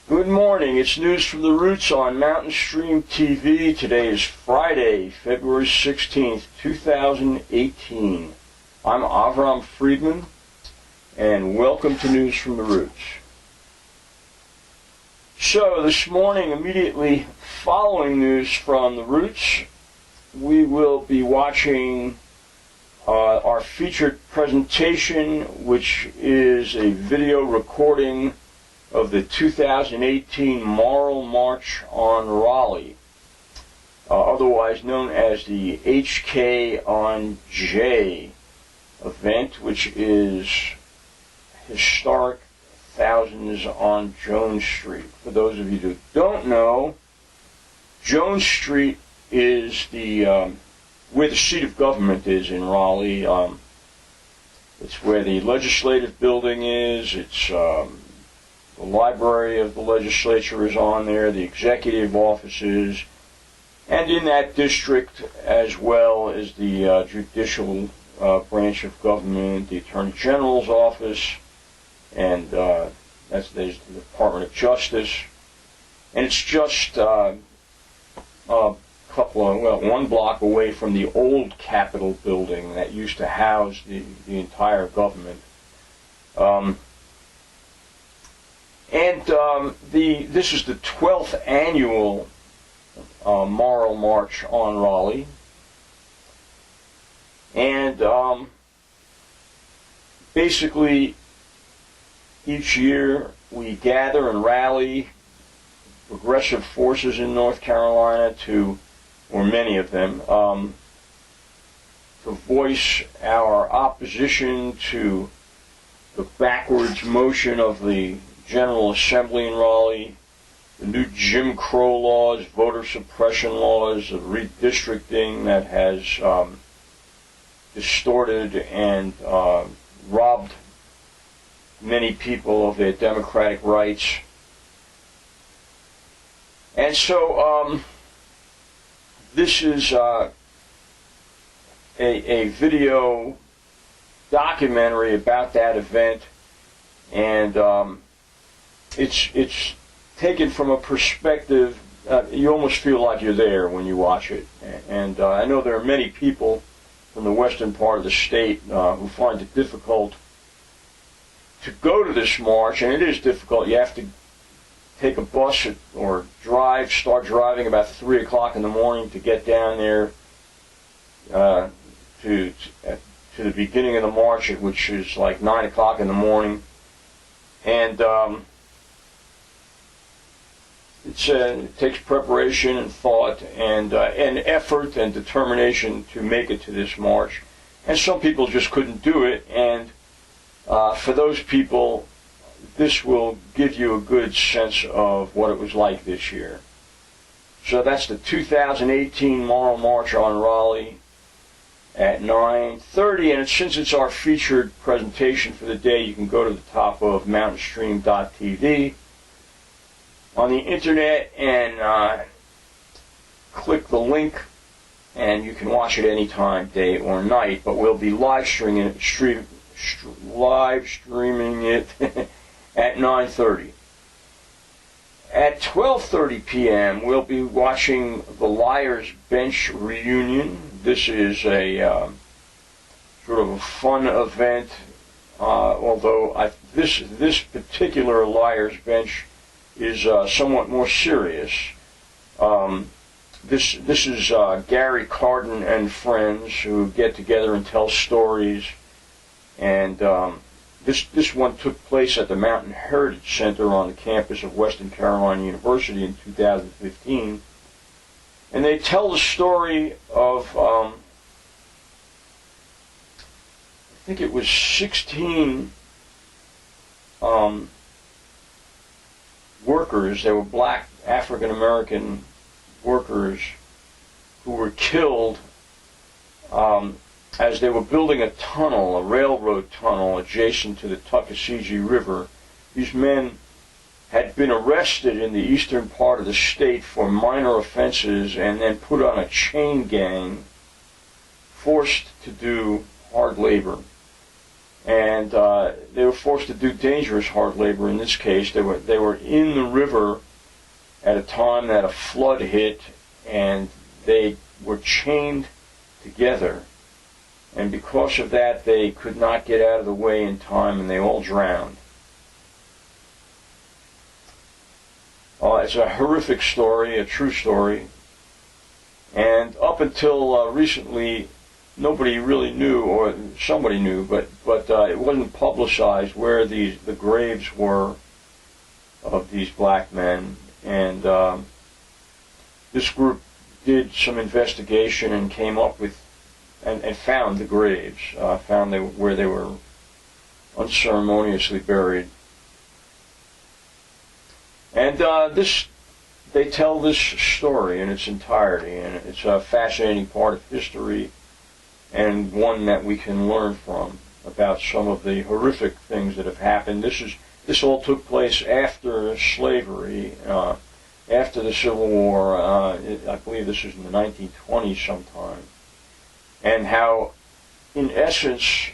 Good morning. It's News from the Roots on Mountain Stream TV. Today is Friday, February 16th, 2018. I'm Avram Friedman, and welcome to News from the Roots. So, this morning, immediately following News from the Roots, we will be watching our featured presentation, which is a video recording of the 2018 Moral March on Raleigh, otherwise known as the HK on J event, which is historic Thousands on Jones Street. For those of you who don't know, Jones Street is the where the seat of government is in Raleigh. It's where the legislative building is. It's the library of the legislature is on there, the executive offices, and in that district as well as the judicial branch of government, the Attorney General's office, and there's the Department of Justice. And it's just one block away from the old Capitol building that used to house the entire government. This is the 12th annual Moral March on Raleigh. And basically, each year we gather and rally progressive forces in North Carolina or many of them, to voice our opposition to the backwards motion of the General Assembly in Raleigh, the new Jim Crow laws, voter suppression laws, the redistricting that has distorted and robbed many people of their democratic rights. And so this is a video documentary about that event, and it's taken from a perspective, you almost feel like you're there when you watch it. And I know there are many people from the western part of the state who find it difficult to go to this march, and it is difficult. You have to take a bus or start driving about 3 o'clock in the morning to get down there to the beginning of the march, which is like 9 o'clock in the morning. And it takes preparation and thought and effort and determination to make it to this march. And some people just couldn't do it. And for those people, this will give you a good sense of what it was like this year. So that's the 2018 Moral March on Raleigh at 9:30. And since it's our featured presentation for the day, you can go to the top of mountainstream.tv on the internet and click the link, and you can watch it anytime, day or night. But we'll be live streaming it at 9:30. At 12:30 p.m., we'll be watching the Liars Bench reunion. This is a sort of a fun event, although this particular Liars Bench is somewhat more serious. This is Gary Carden and friends who get together and tell stories, and this one took place at the Mountain Heritage Center on the campus of Western Carolina University in 2015, and they tell the story of I think it was 16 workers. They were black African American workers who were killed as they were building a tunnel, a railroad tunnel, adjacent to the Tuckasegee River. These men had been arrested in the eastern part of the state for minor offenses and then put on a chain gang, forced to do hard labor. and they were forced to do dangerous hard labor. In this case, they were in the river at a time that a flood hit, and they were chained together. And because of that, they could not get out of the way in time, and they all drowned. It's a horrific story, a true story. And up until recently, nobody really knew, or somebody knew, but it wasn't publicized where the graves were of these black men. And this group did some investigation and came up with and found the graves, where they were unceremoniously buried. And they tell this story in its entirety, and it's a fascinating part of history, and one that we can learn from about some of the horrific things that have happened. This all took place after slavery, after the Civil War. I believe this was in the 1920s sometime. And how, in essence,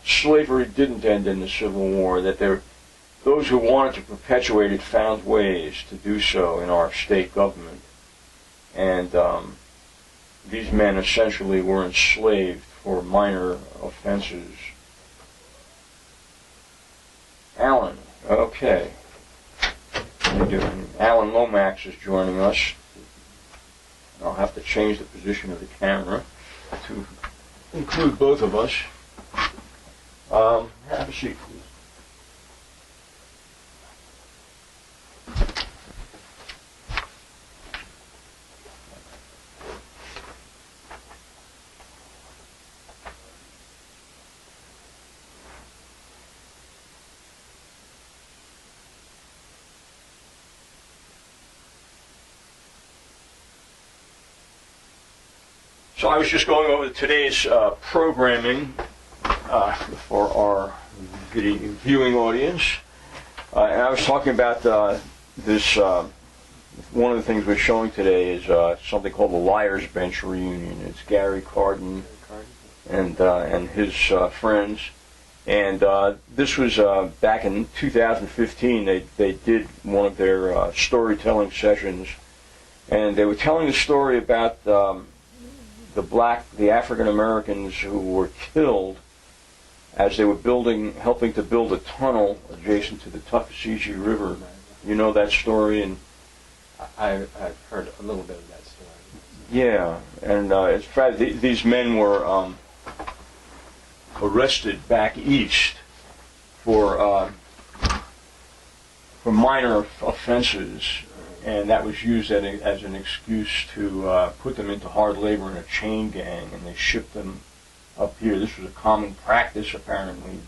slavery didn't end in the Civil War, that those who wanted to perpetuate it found ways to do so in our state government. And these men essentially were enslaved for minor offenses. Alan, okay. How you doing? Alan Lomax is joining us. I'll have to change the position of the camera to include both of us. Have a seat, please. So I was just going over today's programming for our viewing audience, and I was talking about this. One of the things we're showing today is something called the Liars Bench Reunion. It's Gary Carden and his friends, and this was back in 2015. They did one of their storytelling sessions, and they were telling a story about the African Americans who were killed as they were helping to build a tunnel adjacent to the Tuckasegee River. You know that story? And I've heard a little bit of that story. Yeah, and in fact, these men were arrested back east for minor offenses. And that was used as an excuse to put them into hard labor in a chain gang, and they shipped them up here. This was a common practice, apparently,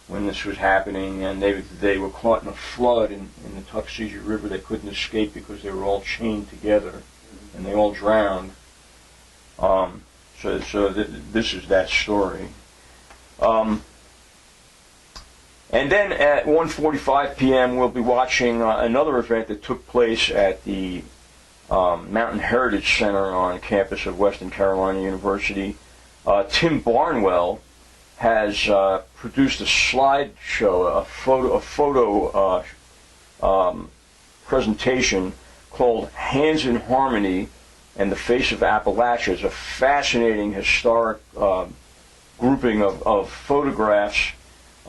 when this was happening, and they were caught in a flood in the Tuckasegee River. They couldn't escape because they were all chained together, and they all drowned. This is that story. And then at 1:45 p.m. we'll be watching another event that took place at the Mountain Heritage Center on campus of Western Carolina University. Tim Barnwell has produced a slideshow, a photo presentation called Hands in Harmony and the Face of Appalachia. It's a fascinating historic grouping of photographs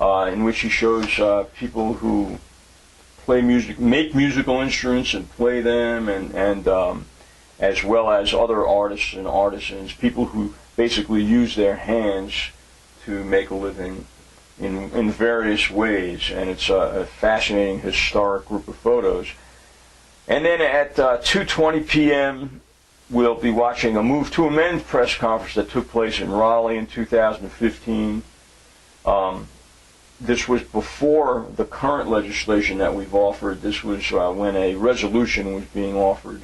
in which he shows people who play music, make musical instruments and play them, and as well as other artists and artisans, people who basically use their hands to make a living in various ways. And it's a fascinating historic group of photos. And then at 2:20 p.m. we'll be watching a Move to Amend press conference that took place in Raleigh in 2015. This was before the current legislation that we've offered. This was when a resolution was being offered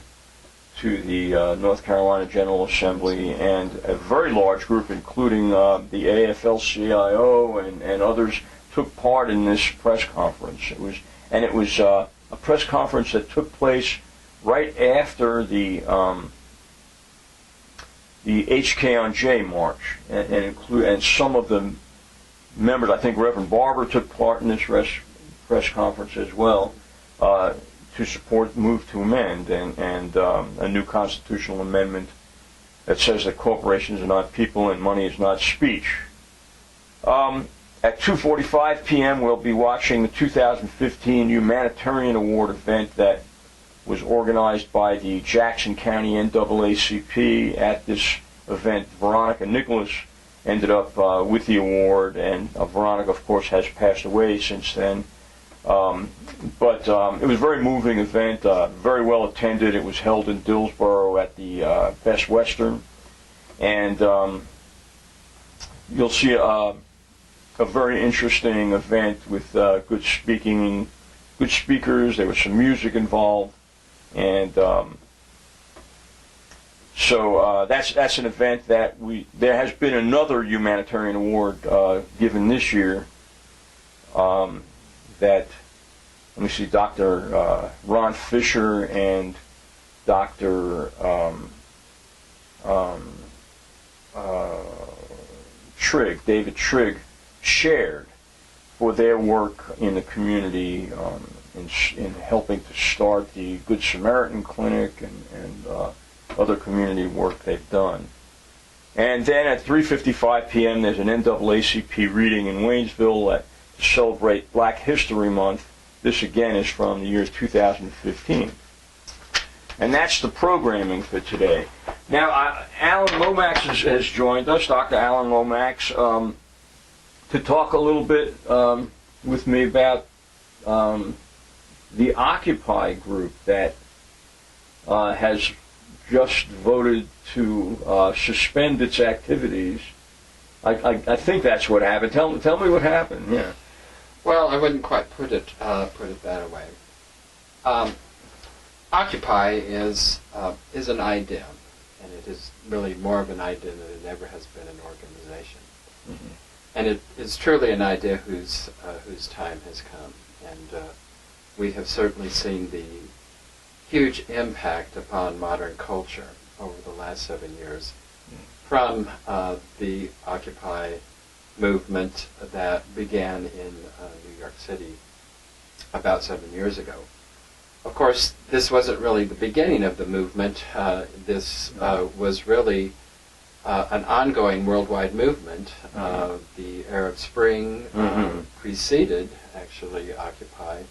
to the North Carolina General Assembly, and a very large group, including the AFL-CIO and others, took part in this press conference. It was a press conference that took place right after the HK on J march, and some of the members. I think Reverend Barber took part in this press conference as well, to support the move to amend and a new constitutional amendment that says that corporations are not people and money is not speech. At 2:45 p.m. we'll be watching the 2015 Humanitarian Award event that was organized by the Jackson County NAACP. At this event, Veronica Nicholas ended up with the award, and Veronica, of course, has passed away since then. But it was a very moving event, very well attended. It was held in Dillsboro at the Best Western, and you'll see a very interesting event with good speakers. There was some music involved, and so that's an event that there has been another humanitarian award given this year. That, let me see, Dr. Ron Fisher and Dr. David Trigg, shared for their work in the community in helping to start the Good Samaritan Clinic and other community work they've done. And then at 3:55 p.m. there's an NAACP reading in Waynesville to celebrate Black History Month. This again is from the year 2015. And that's the programming for today. Now, Alan Lomax has joined us, Dr. Alan Lomax, to talk a little bit with me about the Occupy group that has just voted to suspend its activities. I think that's what happened. Tell me what happened. Yeah. Well, I wouldn't quite put it that way. Occupy is an idea, and it is really more of an idea than it ever has been an organization. Mm-hmm. And it is truly an idea whose time has come, and we have certainly seen the huge impact upon modern culture over the last 7 years from the Occupy movement that began in New York City about 7 years ago. Of course, this wasn't really the beginning of the movement. This was really an ongoing worldwide movement. The Arab Spring preceded, actually, Occupy,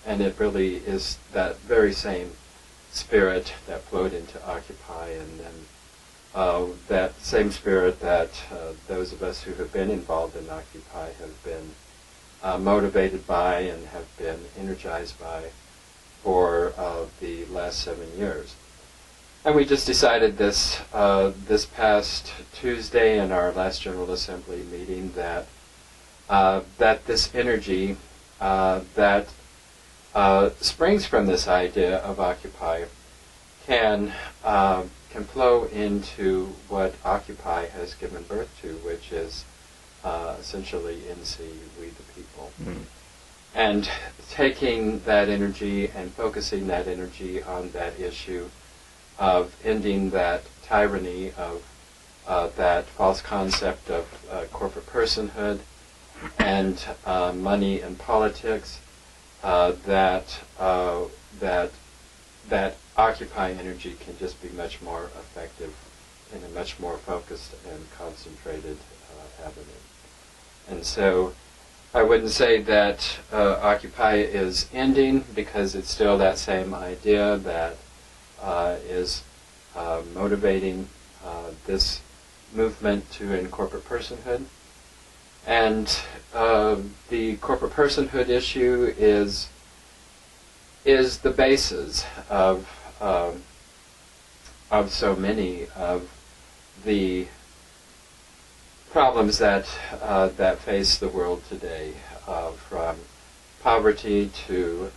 and it really is that very same spirit that flowed into Occupy, and then that same spirit that those of us who have been involved in Occupy have been motivated by and have been energized by for the last 7 years. And we just decided this past Tuesday in our last General Assembly meeting that this energy that springs from this idea of Occupy can flow into what Occupy has given birth to, which is essentially NC, We the People. Mm. And taking that energy and focusing that energy on that issue of ending that tyranny of that false concept of corporate personhood and money and politics, that Occupy energy can just be much more effective in a much more focused and concentrated avenue. And so I wouldn't say that Occupy is ending, because it's still that same idea that is motivating this movement to end corporate personhood. And the corporate personhood issue is the basis of so many of the problems that face the world today, from poverty to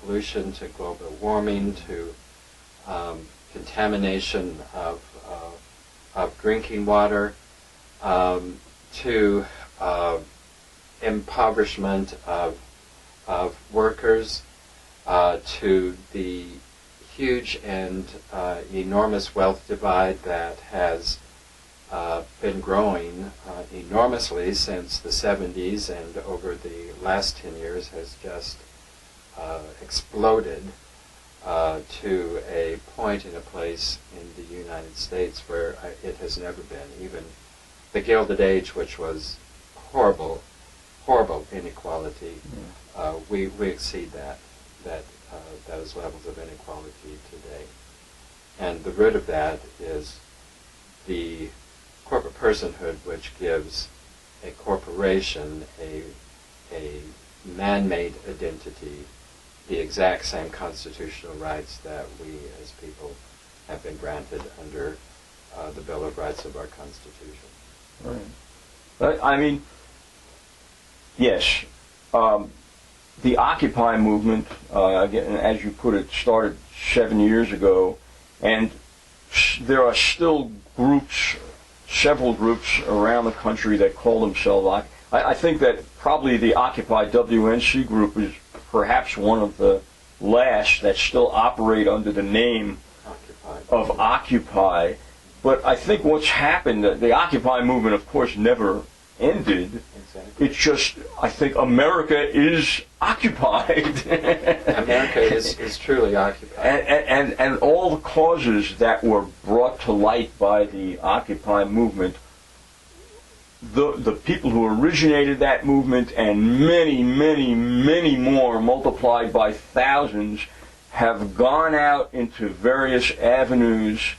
pollution to global warming to contamination of drinking water, to impoverishment of workers, to the huge and enormous wealth divide that has been growing enormously since the 70s, and over the last 10 years has just exploded to a point in a place in the United States where it has never been. Even the Gilded Age, which was horrible inequality, we exceed those levels of inequality today. And the root of that is the corporate personhood, which gives a corporation a man-made identity, the exact same constitutional rights that we as people have been granted under the Bill of Rights of our Constitution. Right. But, I mean, yes, the Occupy movement, again, as you put it, started 7 years ago, and there are still groups, several groups around the country that call themselves. I think that probably the Occupy WNC group is perhaps one of the last that still operate under the name of Occupy. But I think what's happened, the Occupy movement, of course, never ended. Exactly. It's just, I think America is occupied. America is truly occupied. And all the causes that were brought to light by the Occupy movement, the people who originated that movement and many, many, many more, multiplied by thousands, have gone out into various avenues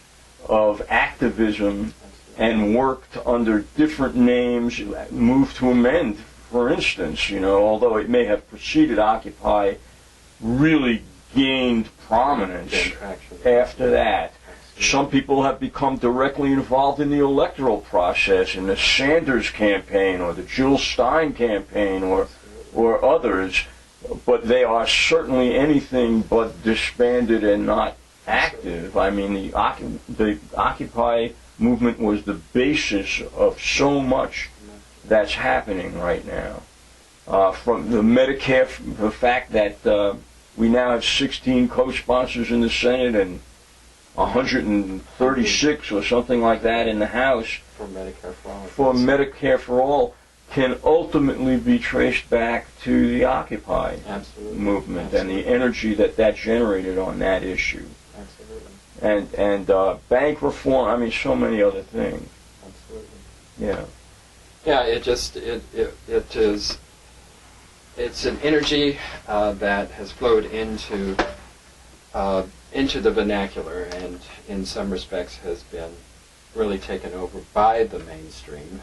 of activism and worked under different names, moved to amend, for instance, although it may have preceded Occupy, really gained prominence after that. Some people have become directly involved in the electoral process, in the Sanders campaign or the Jill Stein campaign or others, but they are certainly anything but disbanded and not active. I mean, the Occupy movement was the basis of so much that's happening right now. From the Medicare, the fact that we now have 16 co-sponsors in the Senate and 136 or something like that in the House for Medicare for all. For Medicare for all can ultimately be traced back to the Occupy movement and the energy that generated on that issue. Absolutely. And bank reform. I mean, so many other things. Absolutely. Yeah. Yeah. It's an energy that has flowed into the vernacular, and in some respects has been really taken over by the mainstream.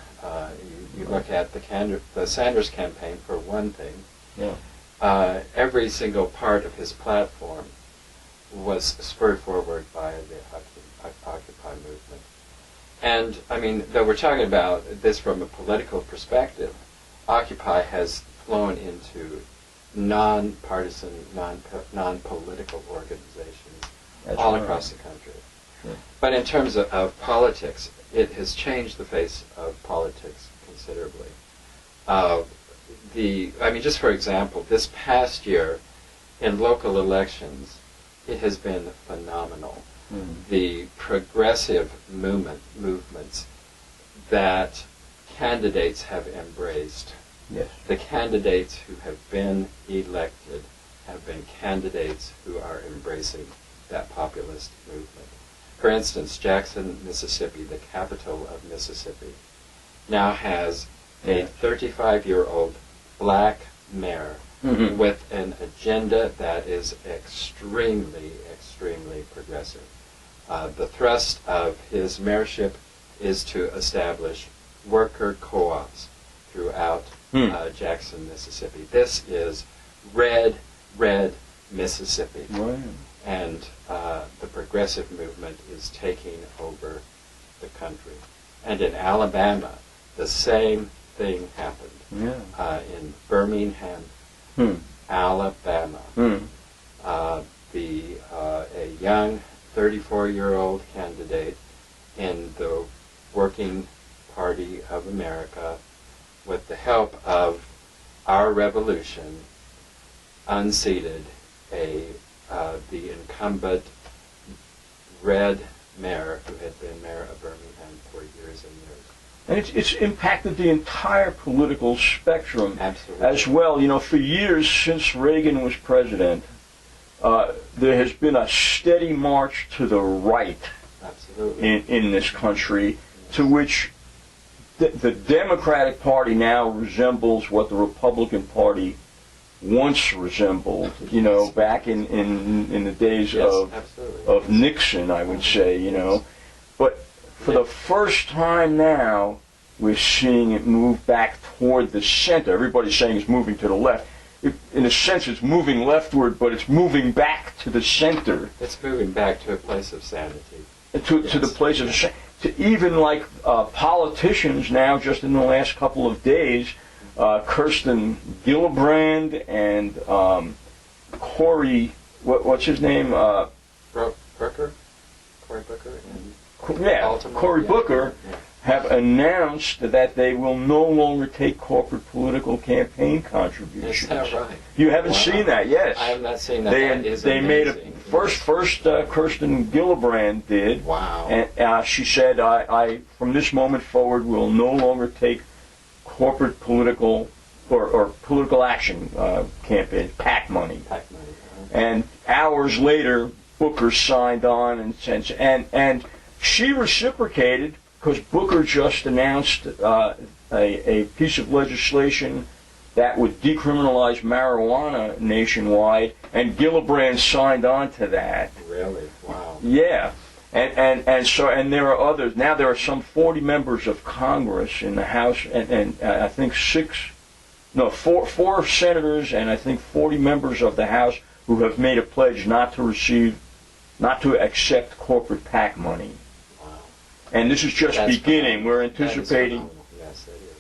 You look at the Sanders campaign, for one thing. Yeah. Every single part of his platform was spurred forward by the Occupy movement. And, I mean, though we're talking about this from a political perspective, Occupy has flown into non-partisan, non-political organizations all across the country. Sure. But in terms of politics, it has changed the face of politics considerably. Just for example, this past year in local elections, it has been phenomenal. The progressive movements that candidates have embraced. Yes. The candidates who have been elected have been candidates who are embracing that populist movement. For instance, Jackson, Mississippi, the capital of Mississippi, now has a 35-year-old black mayor with an agenda that is extremely, extremely progressive. The thrust of his mayorship is to establish worker co-ops throughout Jackson, Mississippi. This is red Mississippi. Right. And the progressive movement is taking over the country. And in Alabama, the same thing happened. Yeah. In Birmingham, Alabama, a young 34-year-old candidate in the Working Party of America, with the help of our revolution, unseated the incumbent red mayor who had been mayor of Birmingham for years and years. And it's impacted the entire political spectrum. Absolutely. As well. For years since Reagan was president, there has been a steady march to the right. Absolutely. In this country, to which the Democratic Party now resembles what the Republican Party once resembled, back in the days of Nixon, I would say, But for the first time now, we're seeing it move back toward the center. Everybody's saying it's moving to the left. In a sense, it's moving leftward, but it's moving back to the center. It's moving back to a place of sanity. To the place of, to even like politicians now, just in the last couple of days, Kirsten Gillibrand and Cory, what's his name? Booker? Cory Booker? Cory Booker have announced that they will no longer take corporate political campaign contributions. Is that right? You haven't seen that, yes. I have not seen that. They made a first. Kirsten Gillibrand did. Wow. And she said, "I from this moment forward will no longer take corporate political or political action campaign PAC money." PAC money. And hours later, Booker signed on and she reciprocated. Because Booker just announced a piece of legislation that would decriminalize marijuana nationwide, and Gillibrand signed on to that. Really? Wow. Yeah, and there are others. Now there are some 40 members of Congress in the House, and I think four senators, and I think 40 members of the House who have made a pledge not to accept corporate PAC money. And this is just beginning. We're anticipating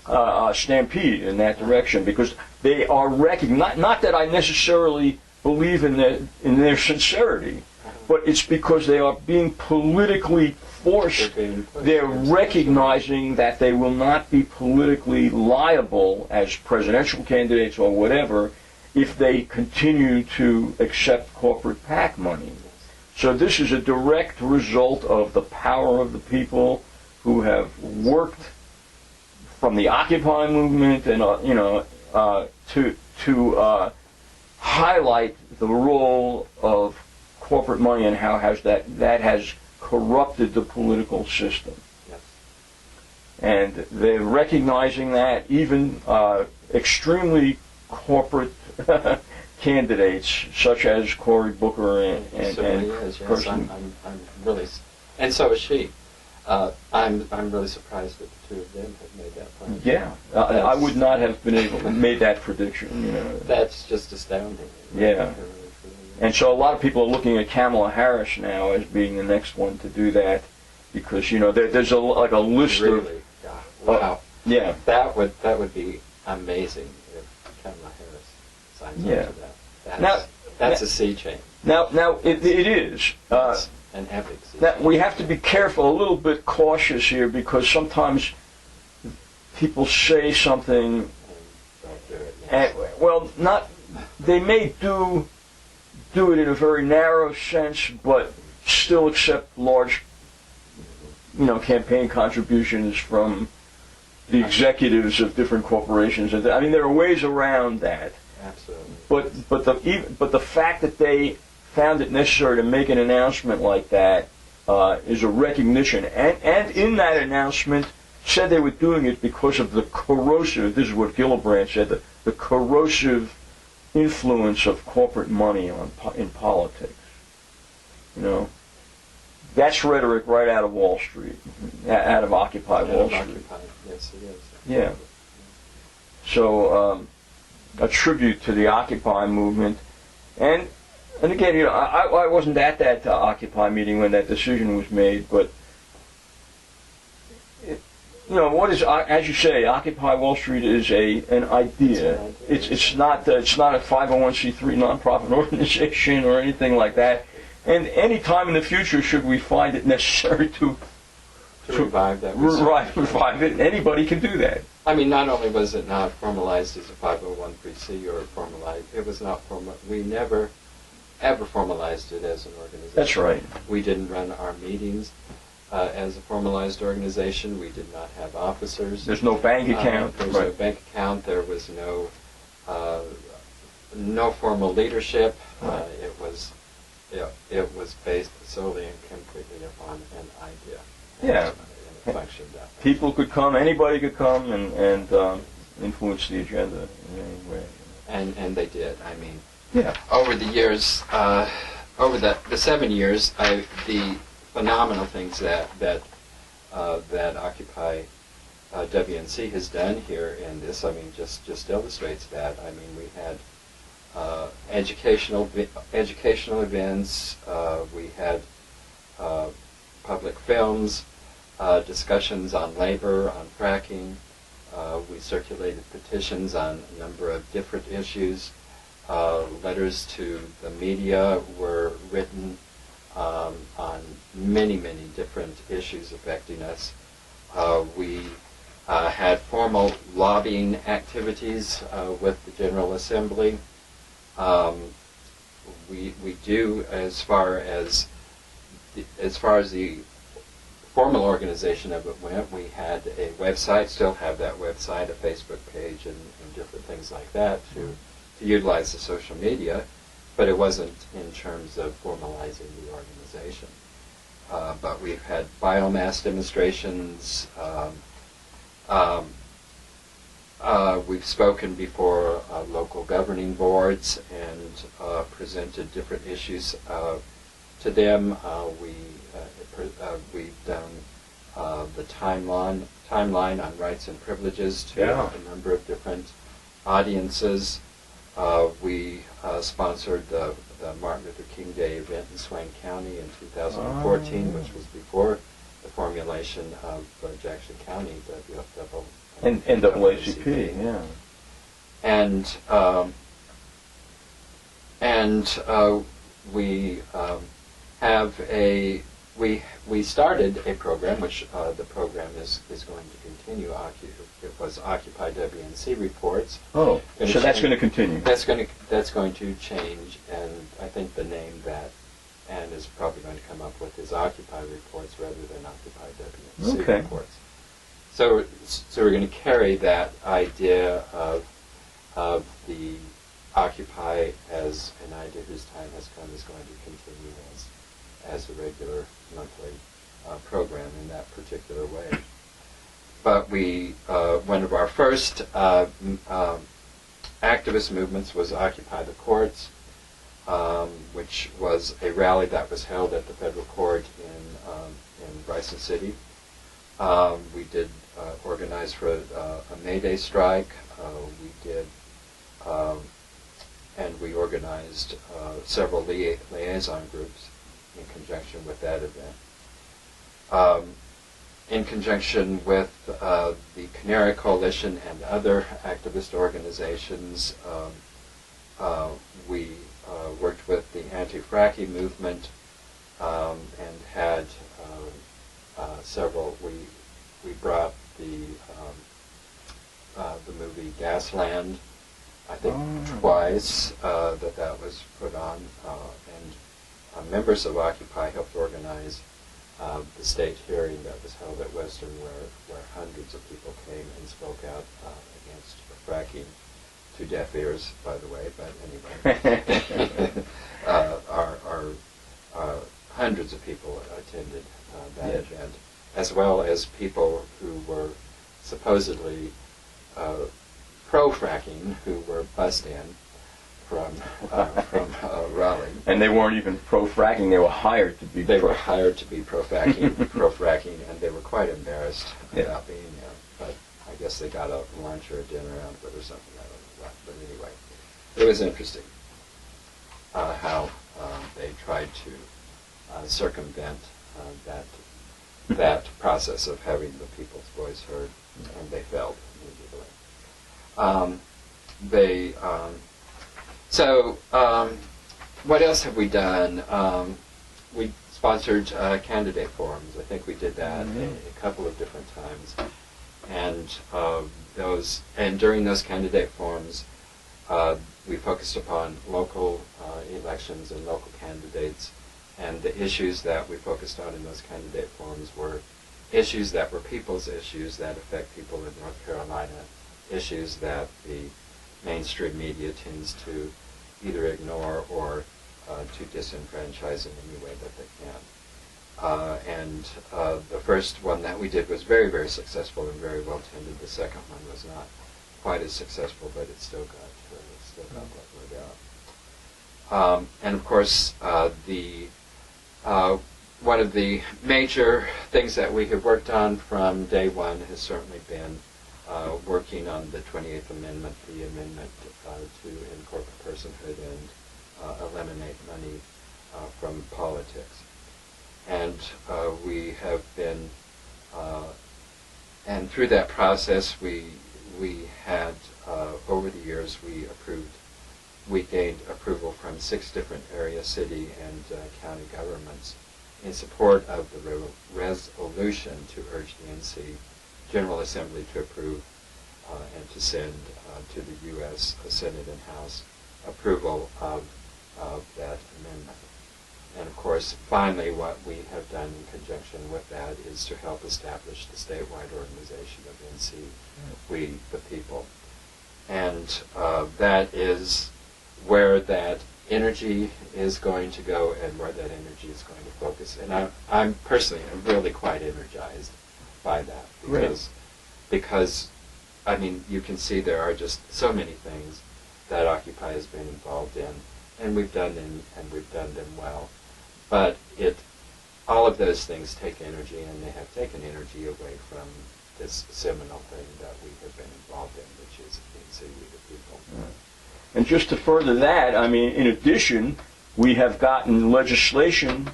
a stampede in that direction because they are not that I necessarily believe in their sincerity, but it's because they are being politically forced. They're recognizing that they will not be politically liable as presidential candidates or whatever if they continue to accept corporate PAC money. So this is a direct result of the power of the people who have worked from the Occupy movement and to highlight the role of corporate money and how that has corrupted the political system. Yes. And they're recognizing that even extremely corporate candidates such as Cory Booker and Kirsten. I'm really, and so is she. I'm really surprised that the two of them have made that plan. Yeah, I would not have been able to make that prediction. That's just astounding. Yeah, and so a lot of people are looking at Kamala Harris now as being the next one to do that because there's a list of. Really? Wow. Yeah. That would be amazing if Kamala Harris signs on to that. That's a sea change. Now it is. An epic sea now change. we have to be careful, a little bit cautious here, because sometimes people say something, Don't do it. Yes. and they may do it in a very narrow sense, but still accept large, campaign contributions from the executives of different corporations. I mean, there are ways around that. Absolutely. But the fact that they found it necessary to make an announcement like that is a recognition, and in that announcement said they were doing it because of the corrosive. This is what Gillibrand said: the corrosive influence of corporate money in politics. That's rhetoric right out of Wall Street, out of Occupy Wall Street. Yes, it is. Yeah. So a tribute to the Occupy movement, and again, I wasn't at that Occupy meeting when that decision was made, but what is, as you say, Occupy Wall Street is an idea. It's not a 501c3 nonprofit organization or anything like that. And any time in the future, should we find it necessary to revive that, revive it, anybody can do that. I mean, not only was it not formalized as a 501c or formalized, it was not formalized. We never ever formalized it as an organization. That's right. We didn't run our meetings as a formalized organization. We did not have officers. There's no bank account. There was no bank account. There was no formal leadership. It was based solely and completely upon an idea. Yeah. And it functioned that way. People could come, anybody could come and influence the agenda in any way. And they did. I mean, yeah. Over the years, over the 7 years, the phenomenal things that Occupy WNC has done here in this, I mean, just illustrates that. I mean, we had educational events. We had public films, discussions on labor, on fracking. We circulated petitions on a number of different issues. Letters to the media were written on many different issues affecting us. We had formal lobbying activities with the General Assembly. We do, as far as the formal organization of it went, we had a website, still have that website, a Facebook page, and different things like that to utilize the social media, but it wasn't in terms of formalizing the organization. But we've had biomass demonstrations. We've spoken before local governing boards and presented different issues to them. We've done the timeline on rights and privileges to a number of different audiences. We sponsored the Martin Luther King Day event in Swain County in 2014, which was before the formulation of Jackson County, the NAACP, yeah. And we have we started a program, which the program is going to continue. It was Occupy WNC Reports. Oh, so that's going to continue. That's going to change, and I think the name that Ann is probably going to come up with is Occupy Reports rather than Occupy WNC Reports. So we're going to carry that idea of the Occupy as an idea whose time has come is going to continue as a regular monthly program in that particular way. But one of our first activist movements was Occupy the Courts, which was a rally that was held at the federal court in Bryson City. We did organize for a May Day strike. And we organized several liaison groups in conjunction with that event. In conjunction with the Canary Coalition and other activist organizations, we worked with the anti-fracking movement and had several. We brought the movie Gasland, I think twice that was put on, and members of Occupy helped organize the state hearing that was held at Western, where hundreds of people came and spoke out against fracking, to deaf ears, by the way. But anyway, hundreds of people attended that event, as well as people who were supposedly pro-fracking, who were bussed in from Raleigh. And they weren't even pro-fracking; they were hired to be. They were hired to be pro-fracking, and they were quite embarrassed about being there. But I guess they got a lunch or a dinner out of it or something. I don't know what. But anyway, it was interesting how they tried to circumvent that process of having the people's voice heard, and they failed immediately. What else have we done? We sponsored candidate forums. I think we did that a couple of different times, and during those candidate forums, we focused upon local elections and local candidates, and the issues that we focused on in those candidate forums were issues that were people's issues that affect people in North Carolina, issues that the mainstream media tends to either ignore or to disenfranchise in any way that they can. The first one that we did was very, very successful and very well attended. The second one was not quite as successful, but it still got that word out. And of course, one of the major things that we have worked on from day one has certainly been working on the 28th Amendment, the amendment to end corporate personhood and eliminate money from politics. And we have been, and through that process, we had over the years we gained approval from 6 different area, city, and county governments in support of the resolution to urge the NC General Assembly to approve and to send to the U.S. Senate and House approval of that amendment. And of course, finally, what we have done in conjunction with that is to help establish the statewide organization of NC, We the People. And that is where that energy is going to go and where that energy is going to focus. And I'm personally really quite energized by that because I mean, you can see there are just so many things that Occupy has been involved in, and we've done them well. But all of those things take energy, and they have taken energy away from this seminal thing that we have been involved in, which is NC We the People. Right. And just to further that, I mean, in addition, we have gotten legislation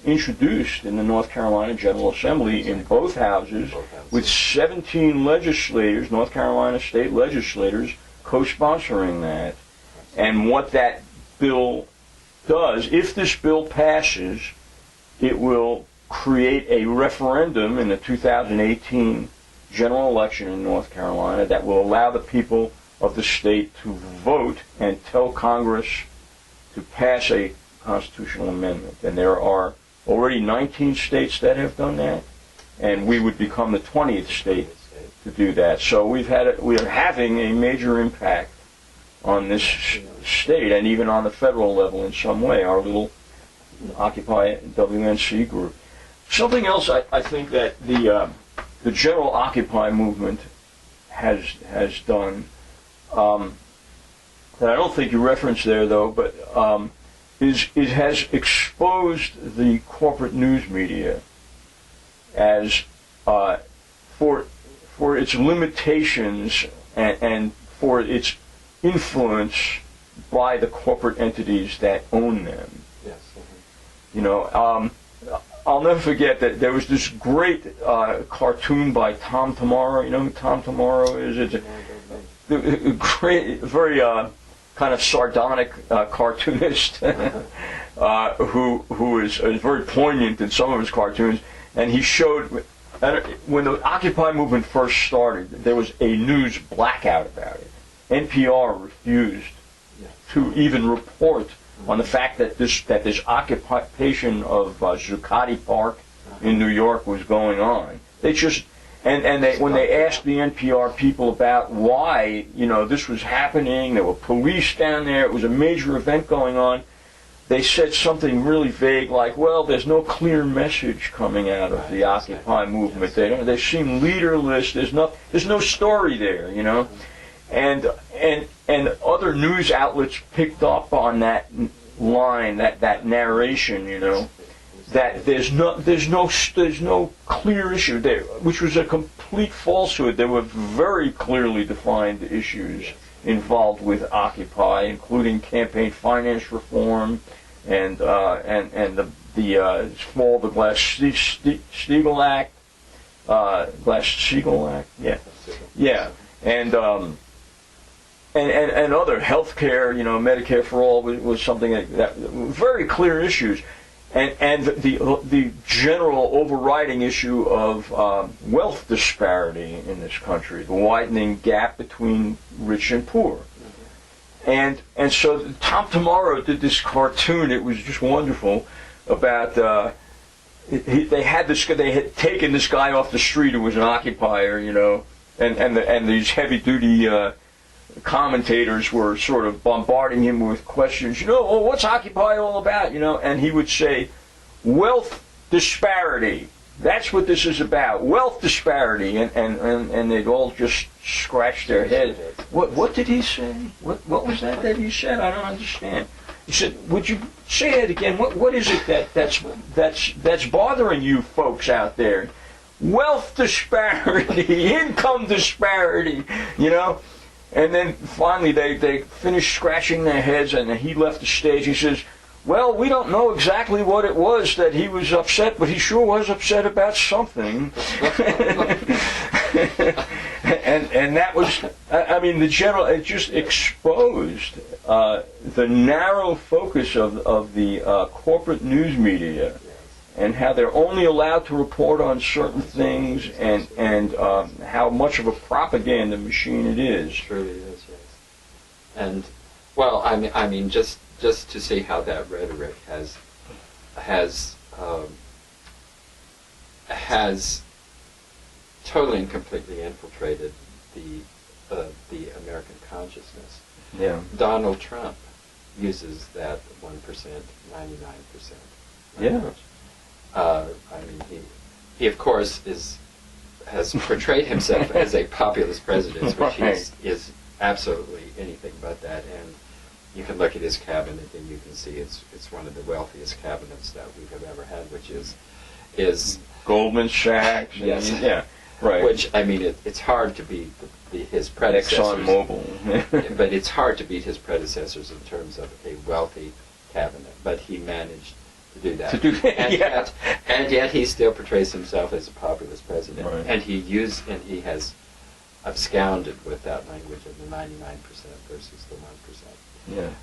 introduced in the North Carolina General Assembly in both houses, with 17 legislators, North Carolina state legislators, co-sponsoring that. And what that bill does, if this bill passes, it will create a referendum in the 2018 general election in North Carolina that will allow the people of the state to vote and tell Congress to pass a constitutional amendment. And there are already 19 states that have done that, and we would become the 20th state to do that. So we are having a major impact on this state and even on the federal level in some way, our little Occupy WNC group. Something else I think that the general Occupy movement has done, that I don't think you referenced there though, but it has exposed the corporate news media as for its limitations and for its influence by the corporate entities that own them. Yes. You know, I'll never forget that there was this great cartoon by Tom Tomorrow. You know who Tom Tomorrow is? It's a great, very kind of sardonic cartoonist who is very poignant in some of his cartoons. And he showed, when the Occupy movement first started, there was a news blackout about it. NPR refused to even report on the fact that this occupation of Zuccotti Park in New York was going on. They just when they asked the NPR people about why this was happening, there were police down there, it was a major event going on, they said something really vague like, "Well, there's no clear message coming out of the Occupy movement. They seem leaderless. There's no story there, And other news outlets picked up on that line, that narration, that there's no clear issue there, which was a complete falsehood. There were very clearly defined issues involved with Occupy, including campaign finance reform and the Glass-Steagall Act, and other health care, Medicare for all was something that very clear issues, and the general overriding issue of wealth disparity in this country, the widening gap between rich and poor. And so Tom Tomorrow did this cartoon. It was just wonderful about they had taken this guy off the street who was an occupier, and these heavy duty commentators were sort of bombarding him with questions. Well, what's Occupy all about? And he would say, wealth disparity. That's what this is about. Wealth disparity. And they'd all just scratch their heads. What did he say? What was that he said? I don't understand. He said, would you say it again? What is it that's bothering you folks out there? Wealth disparity, income disparity, And then finally they finished scratching their heads, and he left the stage. He says, well, we don't know exactly what it was that he was upset, but he sure was upset about something. and that was, it just exposed the narrow focus of the corporate news media, and how they're only allowed to report on certain things, and how much of a propaganda machine it is. It truly is, yes. And, well, I mean, just to see how that rhetoric has totally and completely infiltrated the American consciousness. Yeah. Donald Trump uses that 1%, 99%. Yeah. He of course has portrayed himself as a populist president, which is absolutely anything but that. And you can look at his cabinet and you can see it's one of the wealthiest cabinets that we have ever had, which is Goldman Sachs. Yes. Yeah. Right. Which, it's hard to beat his predecessors. ExxonMobil. But it's hard to beat his predecessors in terms of a wealthy cabinet. But he managed to do that. And yet he still portrays himself as a populist president. Right. And he has absconded with that language of the 99% versus the 1%. Yeah.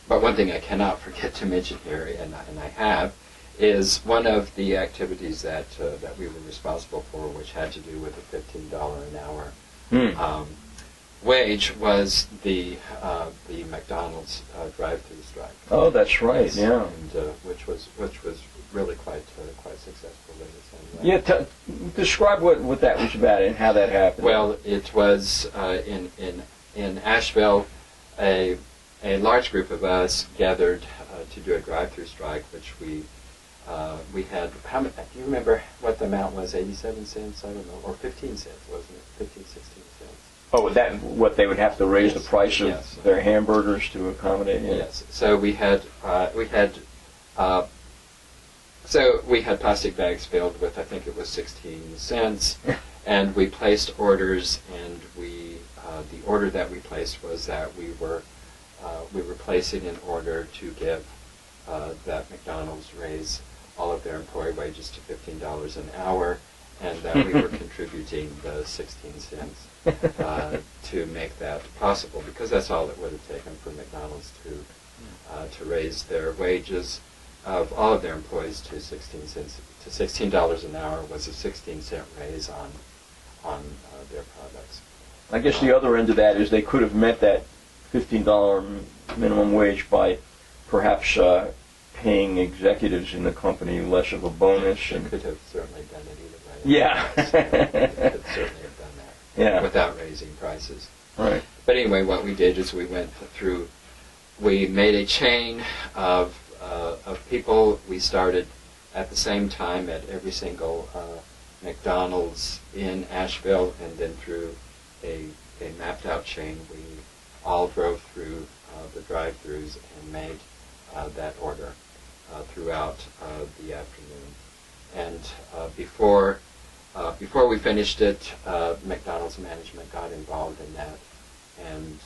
But one thing I cannot forget to mention here, and I have, is one of the activities that we were responsible for, which had to do with a $15 an hour wage, was the McDonald's drive-through strike. Oh, that's right. Yeah. And which was really quite successful. Yeah. Describe what that was about and how that happened. Well, it was in Asheville. A large group of us gathered to do a drive-through strike, which we had. Do you remember what the amount was? 87 cents? I don't know, or 15 cents, wasn't it? 15, 16 cents. Oh, what they would have to raise the price of their hamburgers to accommodate? Yeah. Yes. So we had plastic bags filled with, I think it was 16 cents, and we placed orders, and the order that we placed was that we were placing an order to give that McDonald's raise all of their employee wages to $15 an hour, and that we were contributing the 16 cents to make that possible, because that's all it would have taken for McDonald's to raise their wages of all of their employees to 16 cents. To $16 an hour was a 16-cent raise on their products. I guess the other end of that is they could have met that $15 minimum wage by perhaps paying executives in the company less of a bonus. They could have certainly done it either way. Yeah. They could certainly have done that. Yeah. Without raising prices. Right. But anyway, what we did is we made a chain of people. We started at the same time at every single McDonald's in Asheville, and then through a mapped out chain, we all drove through the drive-thrus and made that order throughout the afternoon. And before we finished it, McDonald's management got involved in that and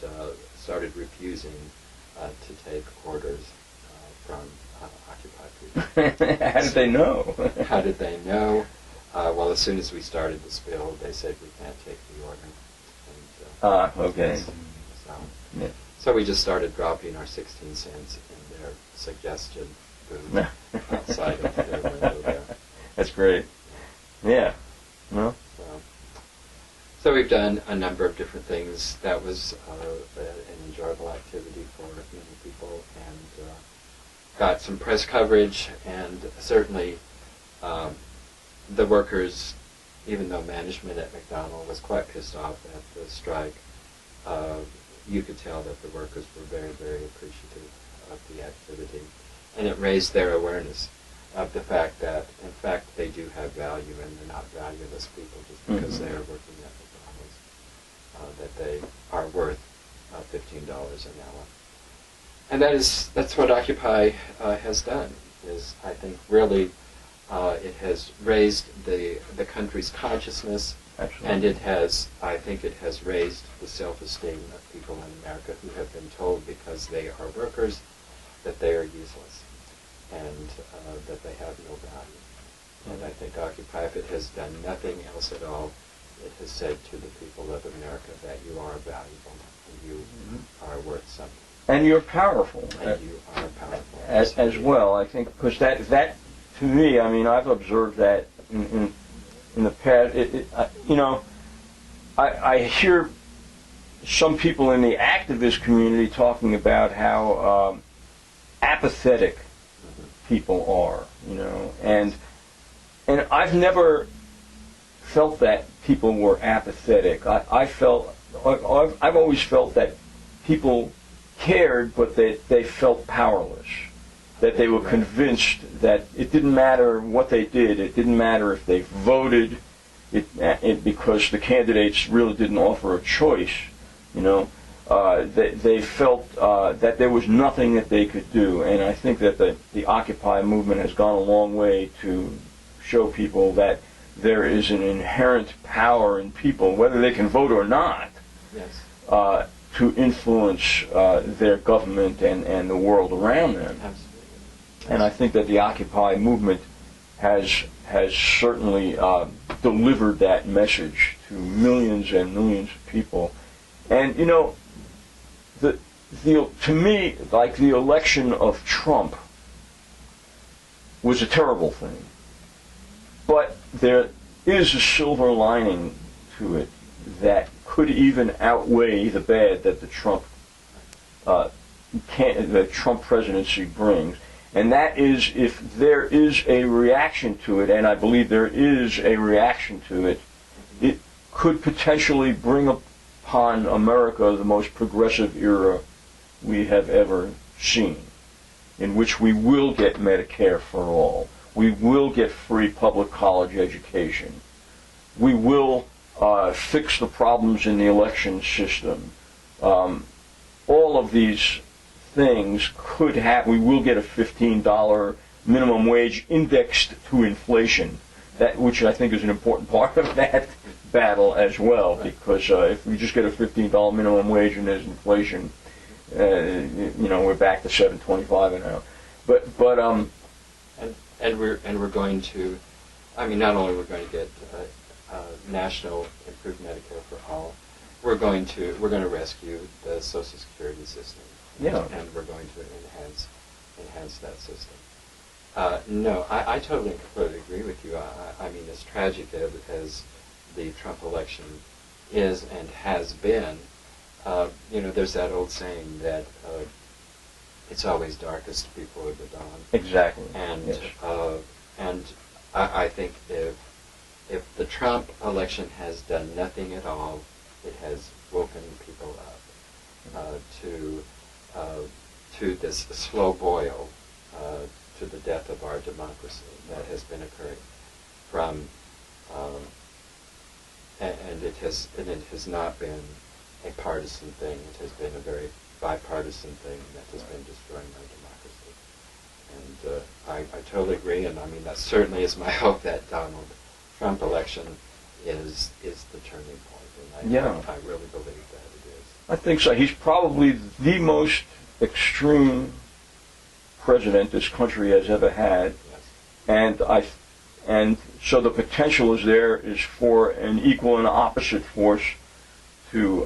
started refusing to take orders from Occupy Food. How did they know? How did they know? Well, as soon as we started the spill, they said we can't take the order. And, okay. So we just started dropping our 16 cents in their suggested food outside of their window there. That's great. Yeah. Well. So we've done a number of different things. That was an enjoyable activity for many people, and got some press coverage, and certainly the workers, even though management at McDonald was quite pissed off at the strike, you could tell that the workers were very, very appreciative of the activity. And it raised their awareness of the fact that, in fact, they do have value and they're not valueless people just because they are working at McDonald's, that they are worth $15 an hour. And that's what Occupy has done, is I think really it has raised the country's consciousness. Absolutely. And I think it has raised the self-esteem of people in America who have been told because they are workers that they are useless and that they have no value. And I think Occupy, if it has done nothing else at all, it has said to the people of America that you are valuable and you are worth something. And you're powerful. And you are powerful. As well, I think, because that to me, I mean, I've observed that in the past. I hear some people in the activist community talking about how apathetic people are, and I've never felt that people were apathetic. I've always felt that people cared, but they felt powerless. That they were convinced that it didn't matter what they did. It didn't matter if they voted, because the candidates really didn't offer a choice. They felt that there was nothing that they could do. And I think that the Occupy movement has gone a long way to show people that there is an inherent power in people, whether they can vote or not, to influence their government and the world around them. Absolutely. And I think that the Occupy movement has certainly delivered that message to millions and millions of people. And to me, like, the election of Trump was a terrible thing. But there is a silver lining to it that could even outweigh the bad that the Trump presidency brings. And that is, if there is a reaction to it, and I believe there is a reaction to it, it could potentially bring upon America the most progressive era we have ever seen, in which we will get Medicare for all. We will get free public college education. We will fix the problems in the election system. All of these things could happen. We will get a $15 minimum wage indexed to inflation, which I think is an important part of that battle as well, because if we just get a $15 minimum wage and there's inflation, we're back to $7.25 an hour. And we're going to, not only we're going to get national improved Medicare for all, we're going to rescue the Social Security system. Yeah. And we're going to enhance that system. No, I totally and completely agree with you. As tragic as the Trump election is and has been, there's that old saying that it's always darkest before the dawn. Exactly. And yes. And I think if the Trump election has done nothing at all, it has woken people up to this slow boil, to the death of our democracy that has been occurring from, and it has not been a partisan thing. It has been a very bipartisan thing that has been destroying our democracy. And I totally agree, and that certainly is my hope that Donald Trump election is the turning point, and I really believe that it is. I think so. He's probably the most extreme president this country has ever had, yes. And so the potential is for an equal and opposite force to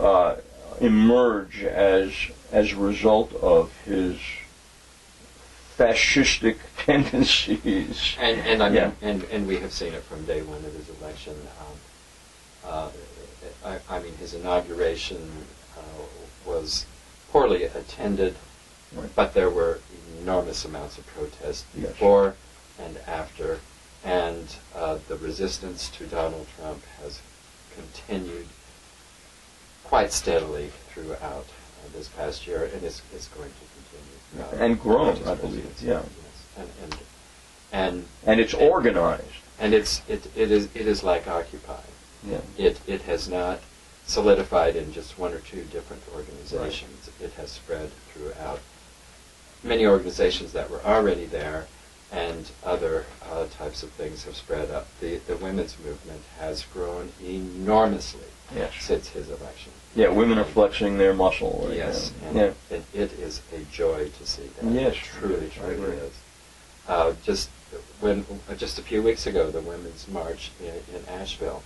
emerge as a result of his fascistic tendencies. And we have seen it from day one of his election. I mean, his inauguration was poorly attended, Right. but there were enormous amounts of protest Yes. before and after, and the resistance to Donald Trump has continued quite steadily throughout this past year, and it's going to continue. And grown, I believe. Yeah. Yes. And it's organized. And it is like Occupy. Yeah. It has not solidified in just one or two different organizations. Right. It has spread throughout many organizations that were already there, and other types of things have spread up. The women's movement has grown enormously. Yes. Since his election. Yeah, women are flexing their muscle. Right yes, now. And it is a joy to see that. Yes, it truly agree. is. Just a few weeks ago, the Women's March in Asheville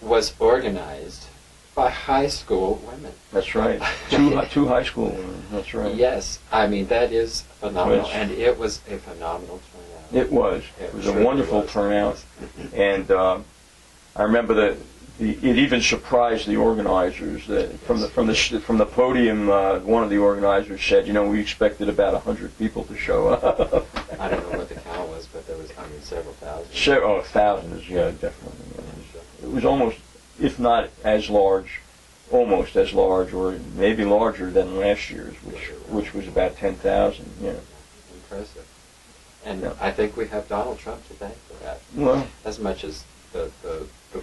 was organized by high school women. That's right. Two high school women. That's right. Yes, I mean that is phenomenal, Which, and it was a phenomenal turnout. It was. It was a wonderful turnout, and I remember that. It even surprised the organizers that from the podium, one of the organizers said, we expected about 100 people to show up. I don't know what the count was, but there was, several thousand. Thousands, yeah, definitely. It was almost, if not as large, almost as large, or maybe larger than last year's, which was about 10,000. Yeah. Impressive. And yeah. I think we have Donald Trump to thank for that. Well, as much as the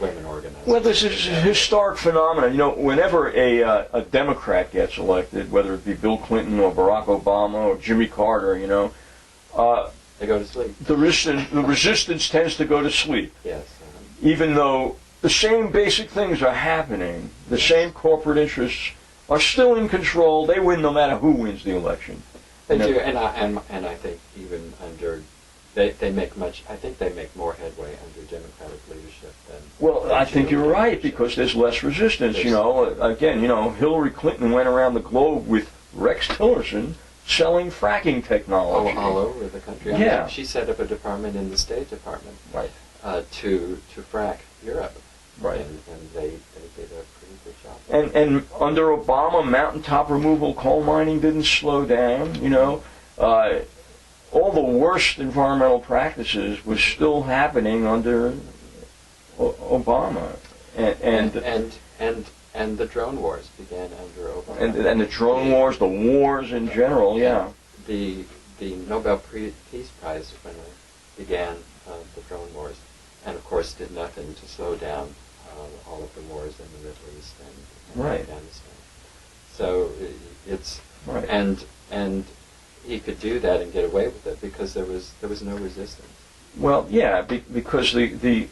women organizers. Well, this is a historic phenomenon. Whenever a Democrat gets elected, whether it be Bill Clinton or Barack Obama or Jimmy Carter, they go to sleep. The resistance tends to go to sleep. Yes. Even though the same basic things are happening, the same corporate interests are still in control. They win no matter who wins the election. They do, and I think even under. They make much. I think they make more headway under Democratic leadership than. Well, I think you're right because there's less resistance. Again, Hillary Clinton went around the globe with Rex Tillerson selling fracking technology all over the country. Yeah, she set up a department in the State Department, right, to frack Europe, right, and they did a pretty good job. And under Obama, mountaintop removal, coal mining didn't slow down. All the worst environmental practices was still happening under Obama, and the drone wars began under Obama. And the drone wars, the wars in general, yeah. The Nobel Peace Prize winner began the drone wars, and of course did nothing to slow down all of the wars in the Middle East and right. Afghanistan. So it's right. and he could do that and get away with it because there was no resistance. Well, yeah, because the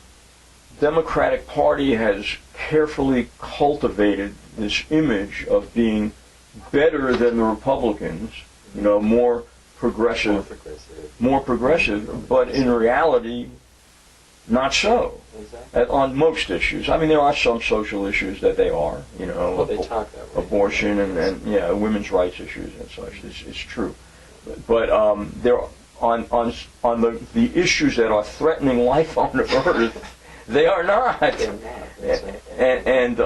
Democratic Party has carefully cultivated this image of being better than the Republicans, more progressive, but in reality, not so. Exactly. On most issues. I mean, there are some social issues that they are, Well, they talk that way. Abortion and women's rights issues and such. It's true. But they're on the issues that are threatening life on Earth, they are not. They're not. And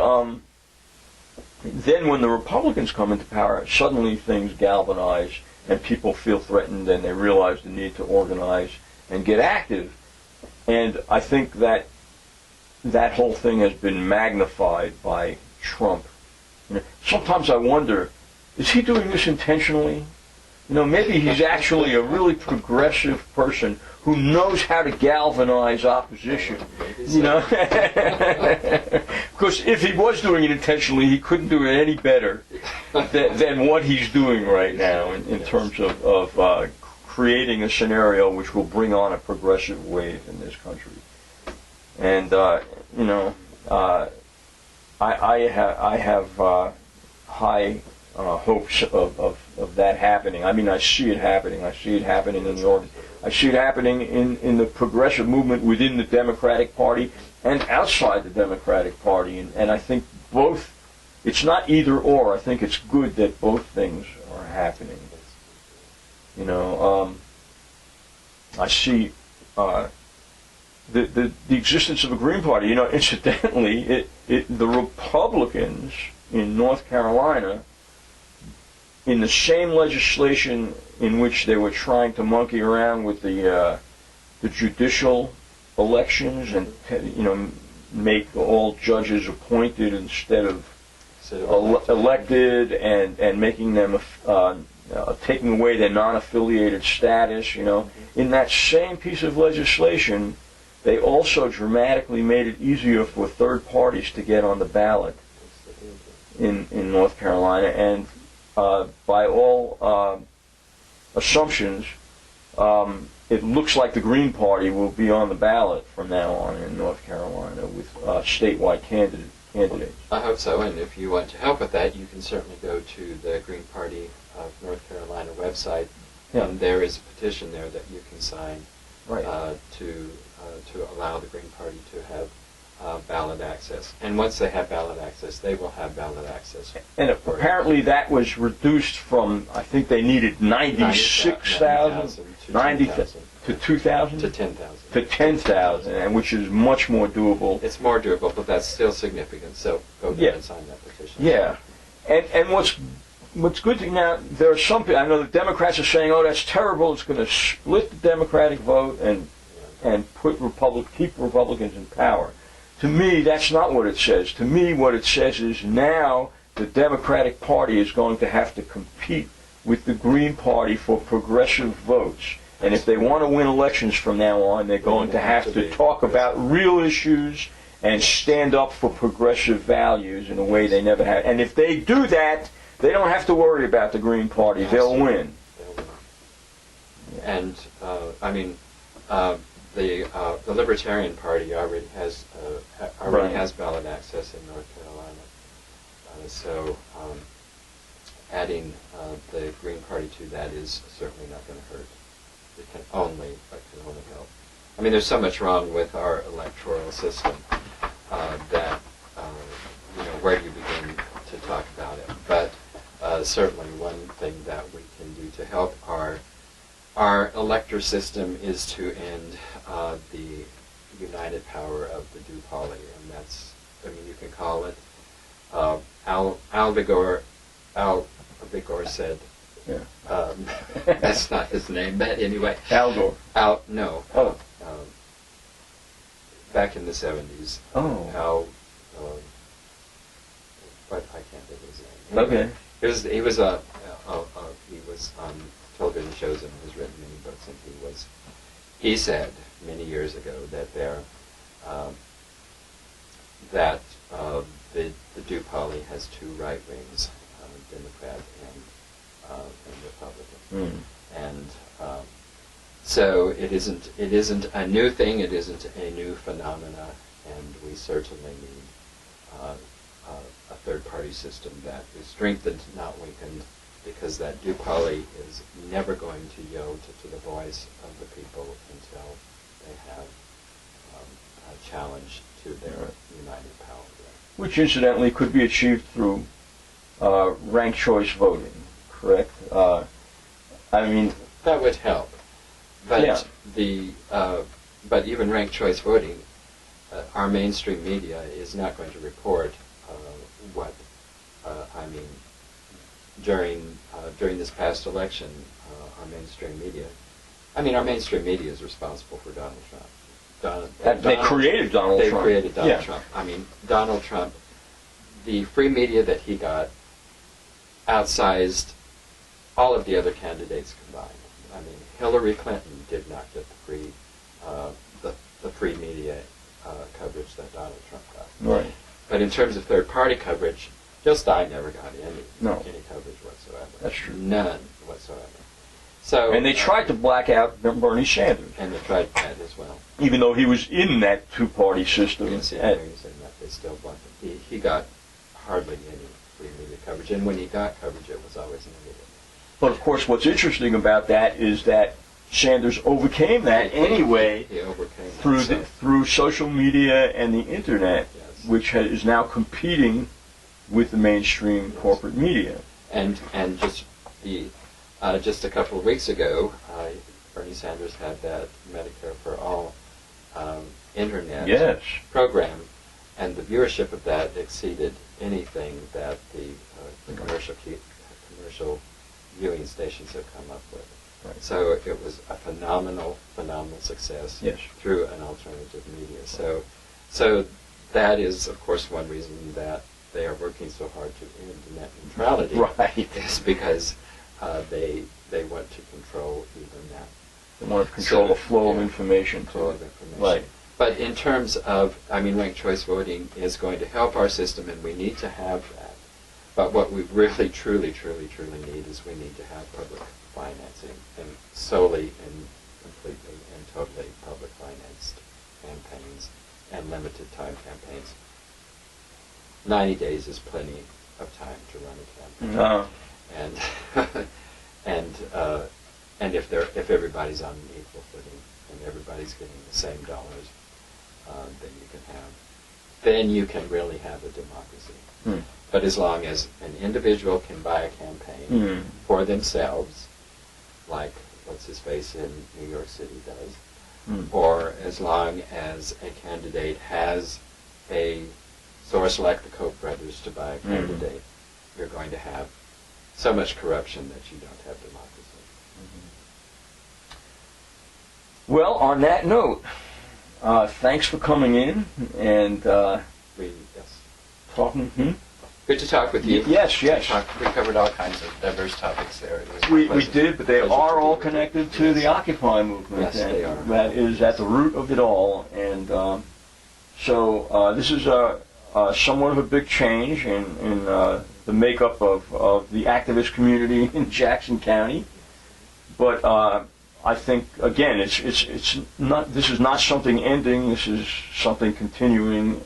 then when the Republicans come into power, suddenly things galvanize and people feel threatened and they realize the need to organize and get active. And I think that whole thing has been magnified by Trump. Sometimes I wonder, is he doing this intentionally? Maybe he's actually a really progressive person who knows how to galvanize opposition. Because if he was doing it intentionally, he couldn't do it any better than what he's doing right now in terms of creating a scenario which will bring on a progressive wave in this country. And I have high hopes of that happening. I mean, I see it happening. I see it happening in the I see it happening in the progressive movement within the Democratic Party and outside the Democratic Party. And I think both. It's not either or. I think it's good that both things are happening. I see the existence of a Green Party. Incidentally, the Republicans in North Carolina, in the same legislation in which they were trying to monkey around with the judicial elections and make all judges appointed instead of elected, and making them taking away their non-affiliated status. In that same piece of legislation, they also dramatically made it easier for third parties to get on the ballot in North Carolina, and by all assumptions, it looks like the Green Party will be on the ballot from now on in North Carolina with statewide candidates. I hope so, and if you want to help with that, you can certainly go to the Green Party of North Carolina website, and there is a petition there that you can sign to allow the Green Party to have ballot access. And once they have ballot access, they will have ballot access. And apparently that was reduced from, I think they needed 96,000 to 2,000? To 10,000. To 10,000, and which is much more doable. It's more doable, but that's still significant, so go there and sign that petition. Yeah. And what's good to now, there are some people, I know the Democrats are saying, oh, that's terrible, it's going to split the Democratic vote and keep Republicans in power. To me, that's not what it says. To me, what it says is now the Democratic Party is going to have to compete with the Green Party for progressive votes. And if they want to win elections from now on, they're going to have to talk about real issues and stand up for progressive values in a way they never have. And if they do that, they don't have to worry about the Green Party. They'll win. And, the Libertarian Party already has ballot access in North Carolina. So adding the Green Party to that is certainly not going to hurt. It can only help. I mean, there's so much wrong with our electoral system that where do you begin to talk about it? But certainly one thing that we can do to help our elector system is to end the united power of the duopoly, and that's, you can call it, Al Gore said, that's not his name, but anyway. Al Gore. No. Oh. Back in the 70s. Oh. Al, but I can't think of his name. Anyway, Okay. He was on television shows and has written many books, and he said many years ago that the duopoly has two right wings, Democrat and Republican, and so it isn't a new thing. It isn't a new phenomena, and we certainly need a third-party system that is strengthened, not weakened, because that duopoly is never going to yield to the voice of the people until they have a challenge to their united power. Which incidentally could be achieved through ranked choice voting, correct? That would help, but but even ranked choice voting, our mainstream media is not going to report during this past election. Our mainstream media is responsible for Donald Trump. They created Donald Trump. They created Donald Trump. Donald Trump, the free media that he got outsized all of the other candidates combined. Hillary Clinton did not get the free media coverage that Donald Trump got. Right. But in terms of third-party coverage, Jill Stein never got any coverage whatsoever. That's true. None whatsoever. So, and they tried to black out Bernie Sanders. And they tried that as well. Even though he was in that two-party system. Yes, he was in that. They still blacked him. He got hardly any free media coverage, and when he got coverage, it was always negative. But of course, what's interesting about that is that Sanders overcame that anyway. He overcame through social media and the internet, which is now competing with the mainstream corporate media. And just a couple of weeks ago, Bernie Sanders had that Medicare for All internet Yes. program, and the viewership of that exceeded anything that the commercial viewing stations have come up with. Right. So it was a phenomenal success Yes. through an alternative media. So that is, of course, one reason that they are working so hard to end net neutrality. Right. Is because they want to control even that. They want to control the flow of information. Flow of information. Right. But in terms of, ranked choice voting is going to help our system, and we need to have that. But what we really, truly need is we need to have public financing, and solely and completely and totally public financed campaigns and limited time campaigns. 90 days is plenty of time to run a campaign. No. And if everybody's on an equal footing and everybody's getting the same dollars, then you can really have a democracy. Hmm. But as long as an individual can buy a campaign for themselves, like what's his face in New York City does, or as long as a candidate has a source like the Koch brothers to buy a candidate, you're going to have so much corruption that you don't have democracy. Well, on that note, thanks for coming in and talking. Good to talk with you. Yes. We covered all kinds of diverse topics there. We did, but they are all connected to the Occupy movement. Yes, they are. That is at the root of it all. And so this is somewhat of a big change in the makeup of the activist community in Jackson County. But I think, again, it's not. This is not something ending. This is something continuing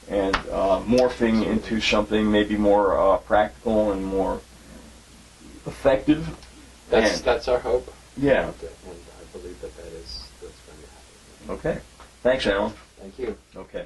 and morphing into something maybe more practical and more effective. That's our hope. Yeah. And I believe that's going to happen. Okay. Thanks, Alan. Thank you. Okay.